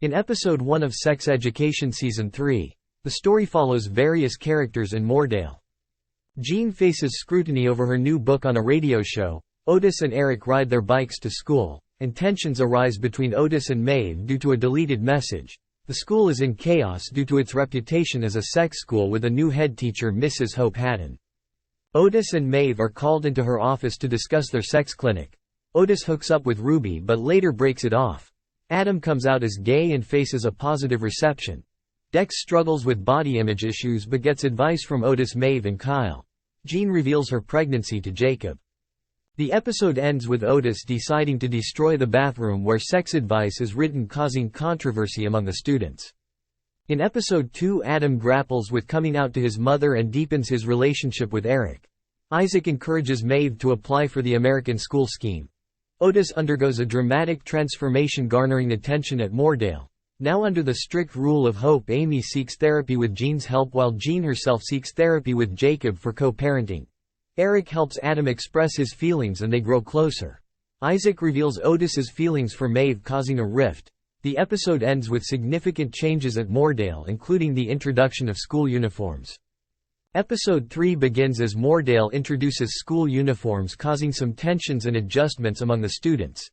In Episode 1 of Sex Education Season 3, the story follows various characters in Moordale. Jean faces scrutiny over her new book on a radio show, Otis and Eric ride their bikes to school, and tensions arise between Otis and Maeve due to a deleted message. The school is in chaos due to its reputation as a sex school with a new head teacher, Mrs. Hope Hanan. Otis and Maeve are called into her office to discuss their sex clinic. Otis hooks up with Ruby but later breaks it off. Adam comes out as gay and faces a positive reception. Dex struggles with body image issues but gets advice from Otis, Maeve and Kyle. Jean reveals her pregnancy to Jacob. The episode ends with Otis deciding to destroy the bathroom where sex advice is written, causing controversy among the students. In Episode 2, Adam grapples with coming out to his mother and deepens his relationship with Eric. Isaac encourages Maeve to apply for the American school scheme. Otis undergoes a dramatic transformation, garnering attention at Moordale. Now under the strict rule of Hope, Aimee seeks therapy with Jean's help while Jean herself seeks therapy with Jacob for co-parenting. Eric helps Adam express his feelings and they grow closer. Isaac reveals Otis's feelings for Maeve, causing a rift. The episode ends with significant changes at Moordale, including the introduction of school uniforms. Episode 3 begins as Moordale introduces school uniforms, causing some tensions and adjustments among the students.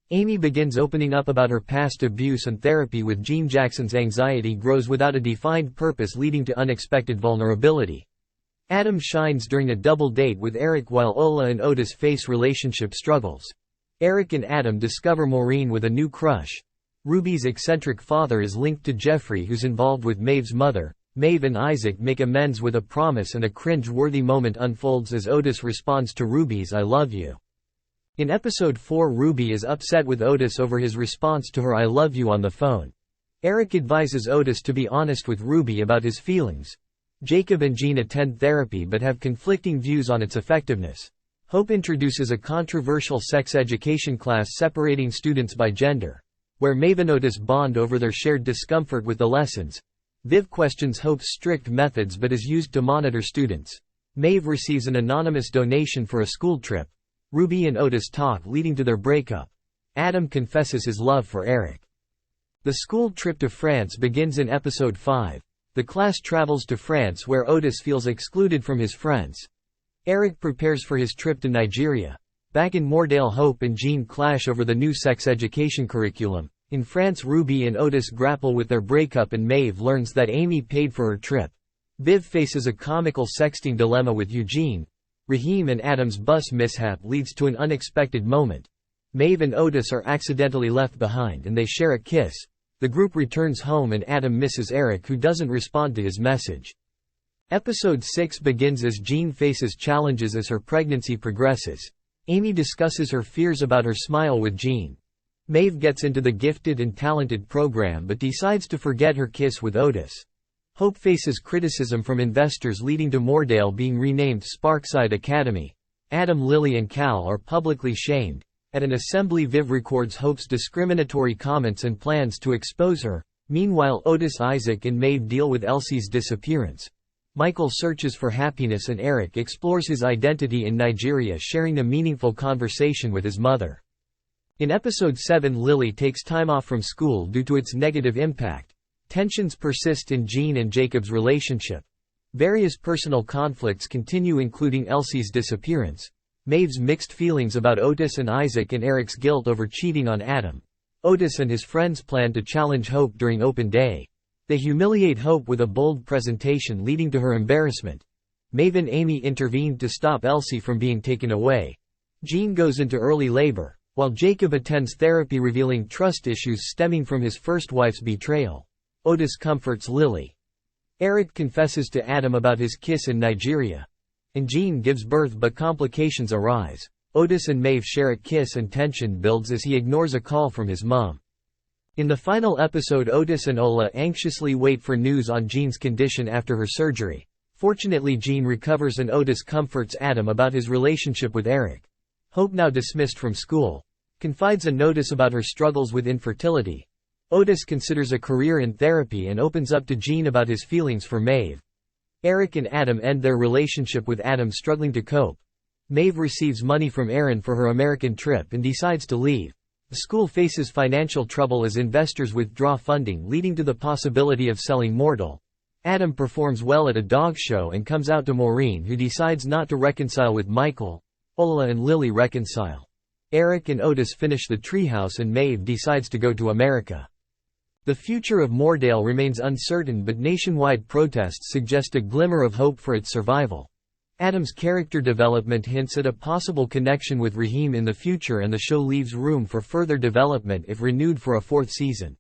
Aimee begins opening up about her past abuse and therapy with Jean. Jackson's anxiety grows without a defined purpose, leading to unexpected vulnerability. Adam shines during a double date with Eric while Ola and Otis face relationship struggles. Eric and Adam discover Maureen with a new crush. Ruby's eccentric father is linked to Jeffrey, who's involved with Maeve's mother. Maeve and Isaac make amends with a promise, and a cringe-worthy moment unfolds as Otis responds to Ruby's "I love you." In Episode 4, Ruby is upset with Otis over his response to her "I love you" on the phone. Eric advises Otis to be honest with Ruby about his feelings. Jacob and Jean attend therapy but have conflicting views on its effectiveness. Hope introduces a controversial sex education class separating students by gender, where Maeve and Otis bond over their shared discomfort with the lessons. Viv questions Hope's strict methods but is used to monitor students. Maeve receives an anonymous donation for a school trip. Ruby and Otis talk, leading to their breakup. Adam confesses his love for Eric. The school trip to France begins in Episode 5. The class travels to France where Otis feels excluded from his friends. Eric prepares for his trip to Nigeria. Back in Moordale, Hope and Jean clash over the new sex education curriculum. In France, Ruby and Otis grapple with their breakup and Maeve learns that Aimee paid for her trip. Viv faces a comical sexting dilemma with Eugene. Raheem and Adam's bus mishap leads to an unexpected moment. Maeve and Otis are accidentally left behind and they share a kiss. The group returns home and Adam misses Eric, who doesn't respond to his message. Episode 6 begins as Jean faces challenges as her pregnancy progresses. Aimee discusses her fears about her smile with Jean. Maeve gets into the gifted and talented program but decides to forget her kiss with Otis. Hope faces criticism from investors, leading to Moordale being renamed Sparkside Academy. Adam, Lily and Cal are publicly shamed. At an assembly, Viv records Hope's discriminatory comments and plans to expose her. Meanwhile, Otis, Isaac and Maeve deal with Elsie's disappearance. Michael searches for happiness and Eric explores his identity in Nigeria, sharing a meaningful conversation with his mother. In Episode 7, Lily takes time off from school due to its negative impact. Tensions persist in Jean and Jacob's relationship. Various personal conflicts continue, including Elsie's disappearance, Maeve's mixed feelings about Otis and Isaac, and Eric's guilt over cheating on Adam. Otis and his friends plan to challenge Hope during open day. They humiliate Hope with a bold presentation, leading to her embarrassment. Maeve and Aimee intervene to stop Elsie from being taken away. Jean goes into early labor, while Jacob attends therapy, revealing trust issues stemming from his first wife's betrayal. Otis comforts Lily. Eric confesses to Adam about his kiss in Nigeria. And Jean gives birth but complications arise. Otis and Maeve share a kiss and tension builds as he ignores a call from his mom. In the final episode, Otis and Ola anxiously wait for news on Jean's condition after her surgery. Fortunately, Jean recovers and Otis comforts Adam about his relationship with Eric. Hope, now dismissed from school, confides a notice about her struggles with infertility. Otis considers a career in therapy and opens up to Jean about his feelings for Maeve. Eric and Adam end their relationship, with Adam struggling to cope. Maeve receives money from Aaron for her American trip and decides to leave. The school faces financial trouble as investors withdraw funding, leading to the possibility of selling Mortal. Adam performs well at a dog show and comes out to Maureen, who decides not to reconcile with Michael. Ola and Lily reconcile. Eric and Otis finish the treehouse and Maeve decides to go to America. The future of Moordale remains uncertain, but nationwide protests suggest a glimmer of hope for its survival. Adam's character development hints at a possible connection with Raheem in the future, and the show leaves room for further development if renewed for a fourth season.